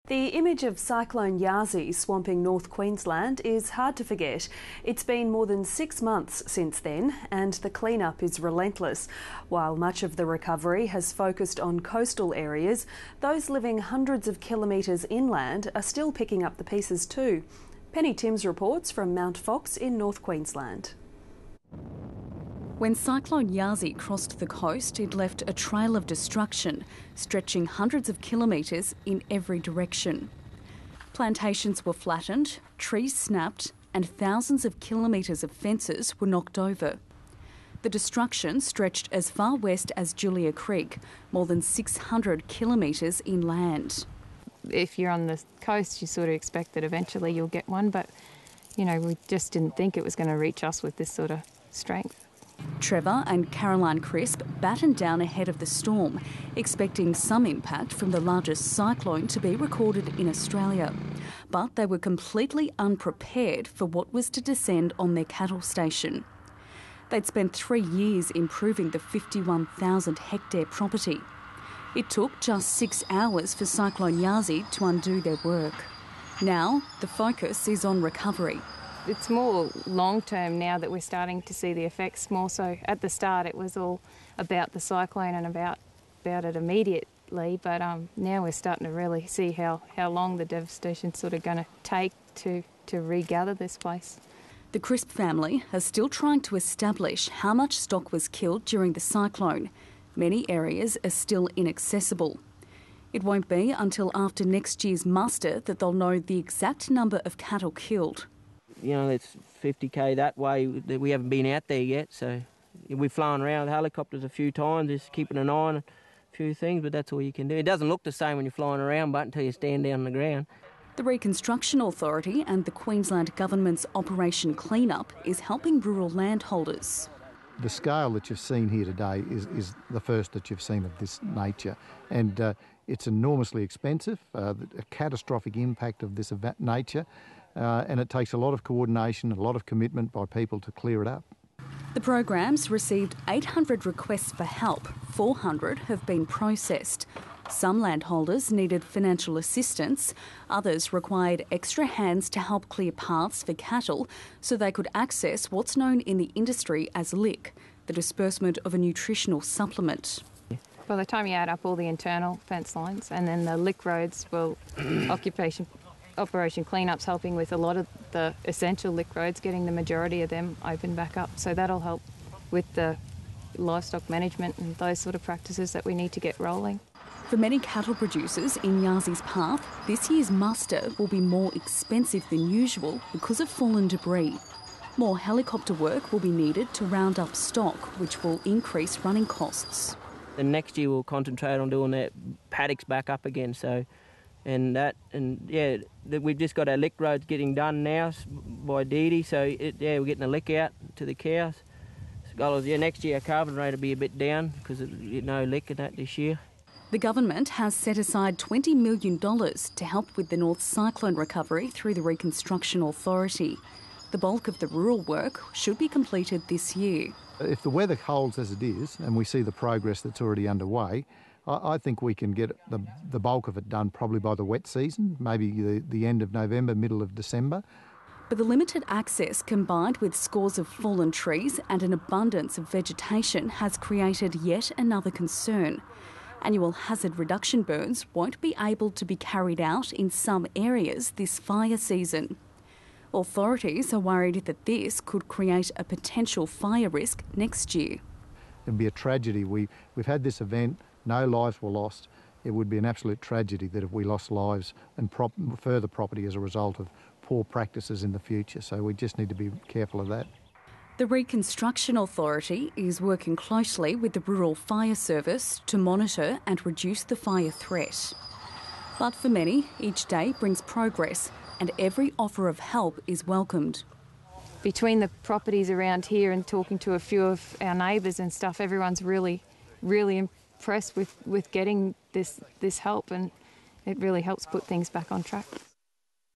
The image of Cyclone Yasi swamping North Queensland is hard to forget. It's been more than 6 months since then, and the clean-up is relentless. While much of the recovery has focused on coastal areas, those living hundreds of kilometres inland are still picking up the pieces too. Penny Timms reports from Mount Fox in North Queensland. When Cyclone Yasi crossed the coast, it left a trail of destruction, stretching hundreds of kilometres in every direction. Plantations were flattened, trees snapped, and thousands of kilometres of fences were knocked over. The destruction stretched as far west as Julia Creek, more than 600 kilometres inland. If you're on the coast, you sort of expect that eventually you'll get one, but, you know, we just didn't think it was going to reach us with this sort of strength. Trevor and Caroline Crisp battened down ahead of the storm, expecting some impact from the largest cyclone to be recorded in Australia. But they were completely unprepared for what was to descend on their cattle station. They'd spent 3 years improving the 51,000 hectare property. It took just 6 hours for Cyclone Yasi to undo their work. Now, the focus is on recovery. It's more long-term now that we're starting to see the effects more so. At the start it was all about the cyclone and about it immediately, but now we're starting to really see how long the devastation's sort of going to take to regather this place. The Crisp family are still trying to establish how much stock was killed during the cyclone. Many areas are still inaccessible. It won't be until after next year's muster that they'll know the exact number of cattle killed. You know, it's 50k that way that we haven't been out there yet, so we've flown around with helicopters a few times, just keeping an eye on a few things, but that's all you can do. It doesn't look the same when you're flying around, but until you stand down on the ground. The Reconstruction Authority and the Queensland Government's Operation Cleanup is helping rural landholders. The scale that you've seen here today is the first that you've seen of this nature, and it's enormously expensive, a catastrophic impact of this nature. And it takes a lot of coordination, a lot of commitment by people to clear it up. The program's received 800 requests for help. 400 have been processed. Some landholders needed financial assistance. Others required extra hands to help clear paths for cattle so they could access what's known in the industry as lick, the disbursement of a nutritional supplement. By the time you add up all the internal fence lines and then the lick roads, well, Operation Cleanup's helping with a lot of the essential lick roads, getting the majority of them open back up. So that'll help with the livestock management and those sort of practices that we need to get rolling. For many cattle producers in Yasi's path, this year's muster will be more expensive than usual because of fallen debris. More helicopter work will be needed to round up stock, which will increase running costs. And next year we'll concentrate on doing that paddocks back up again, so... we've just got our lick roads getting done now by Dee, so we're getting the lick out to the cows. So, next year our calving rate will be a bit down because no lick in that this year. The government has set aside $20 million to help with the North Cyclone recovery through the Reconstruction Authority. The bulk of the rural work should be completed this year. If the weather holds as it is and we see the progress that's already underway, I think we can get the bulk of it done probably by the wet season, maybe the end of November, middle of December. But the limited access combined with scores of fallen trees and an abundance of vegetation has created yet another concern. Annual hazard reduction burns won't be able to be carried out in some areas this fire season. Authorities are worried that this could create a potential fire risk next year. It'd be a tragedy. We've had this event. No lives were lost. It would be an absolute tragedy that if we lost lives and further property as a result of poor practices in the future. So we just need to be careful of that. The Reconstruction Authority is working closely with the Rural Fire Service to monitor and reduce the fire threat. But for many, each day brings progress and every offer of help is welcomed. Between the properties around here and talking to a few of our neighbours and stuff, everyone's really impressed with getting this help, and it really helps put things back on track.